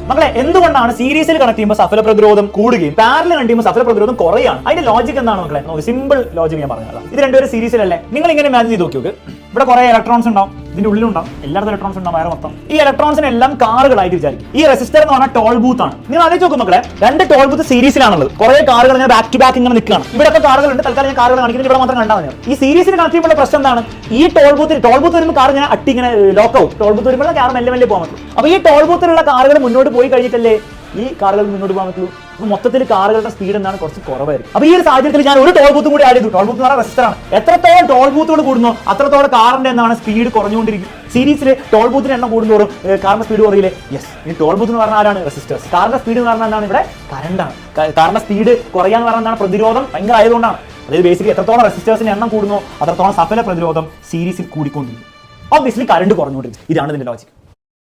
മക്കളെ എന്തുകൊണ്ടാണ് സീരീസിൽ കണക്ട് ചെയ്യുമ്പോൾ സഫല പ്രതിരോധം കൂടുകയും പാരലൽ കണക്ട് ചെയ്യുമ്പോൾ സഫല പ്രതിരോധം കുറയാണ്? അതിന്റെ ലോജിക് എന്താണ് മക്കളെ? നോക്ക്, സിമ്പിൾ ലോജിക് ഞാൻ പറഞ്ഞതാണ്. ഇത് രണ്ടുപേരും സീരീസിലല്ലേ? നിങ്ങൾ ഇങ്ങനെ ഇമാജിൻ ചെയ്ത് നോക്കി. ഇവിടെ കുറെ ഇലക്ട്രോൺസ് ഉണ്ടാവും, ഇതിന്റെ ഉള്ളിലുണ്ടാവും, എല്ലായിടത്തും ഇലക്ട്രോൺസ് ഉണ്ടാവും, വയറ് മൊത്തം. ഈ ഇലക്ട്രോൺസിനെല്ലാം കാറുകളായിട്ട് വിചാരിക്കും. ഈ റെസിസ്റ്റർ എന്ന് പറഞ്ഞാൽ ടോൾ ബൂത്ത് ആണ്. നിങ്ങൾ ആലോചിച്ച് നോക്കും മക്കളെ, രണ്ട് ടോൾ ബൂത്ത് സീരീസിലാണുള്ളത്. കുറെ കാറുകൾ ഞാൻ ബാക്ക് ടു ബാക്ക് ഇങ്ങനെ നിൽക്കുകയാണ്. ഇവിടെ ഒക്കെ കാറുകളുണ്ട്, തൽക്കാലം ഞാൻ കാറുകൾ കാണിക്കുന്നത് ഇവിടെ മാത്രം കണ്ടാൽ മതി. ഈ സീരീസിൽ കണക്ട് ചെയ്യുമ്പോൾ പ്രശ്നം എന്താണ്? ഈ ടോൾ ബൂത്ത് വരുമ്പോൾ കാർ ഇങ്ങനെ അട്ടി ഇങ്ങനെ ലോക്കാവും. ടോൾ ബൂത്ത് വരുമ്പോൾ കാർ മെല്ലെ മെല്ലെ പോകാൻ പറ്റും. അപ്പൊ ഈ ടോൾ ബൂത്തിലുള്ള കാറുകൾ മുന്നോട്ട് പോയി കഴിഞ്ഞിട്ടല്ലേ ഈ കാറുകൾ മുന്നോട്ട് പോകാൻ പറ്റുള്ളൂ. അപ്പൊ മൊത്തത്തിൽ കാറുകളുടെ സ്പീഡ് എന്താണ്? കുറച്ച് കുറവായിരിക്കും. അപ്പൊ ഈ ഒരു സാഹചര്യത്തിൽ ഞാൻ ഒരു ടോൾ ബൂത്തും കൂടി ആഡ് ചെയ്തു. ടോൾ ബൂത്ത് എന്ന് പറഞ്ഞാൽ റെസിസ്റ്റർ ആണ്. എത്രത്തോളം ടോൾ ബൂത്തുകൾ കൂടുന്നു അത്രത്തോളം കാറിന്റെ എന്താണ് സ്പീഡ് കുറഞ്ഞുകൊണ്ടിരിക്കും. സീരീസിൽ ടോൾ ബൂത്തിന് എണ്ണം കൂടുന്നതോറും കാറിന്റെ സ്പീഡ് കുറയില്ലേ? യെസ്. ഈ ടോൾ ബൂത്ത് എന്ന് പറഞ്ഞാൽ ആരാണ്? റെസിസ്റ്റേഴ്സ്. കാറിന്റെ സ്പീഡ് എന്ന് പറഞ്ഞാൽ എന്താണ്? ഇവിടെ കറണ്ടാണ്. കാറിന്റെ സ്പീഡ് കുറയാന്ന് പറഞ്ഞാൽ എന്താണ്? പ്രതിരോധം ഭയങ്കര ആയതുകൊണ്ടാണ്. അതായത് ബേസിക്കലി എത്രത്തോളം റെസിസ്റ്റേഴ്സിന്റെ എണ്ണം കൂടുന്നു അത്രത്തോളം സഫല പ്രതിരോധം സീരീസിൽ കൂടിക്കൊണ്ടിരിക്കും. Obviously current കുറഞ്ഞുകൊണ്ടിരിക്കും. ഇതാണ് ഇതിന്റെ ലോജിക്.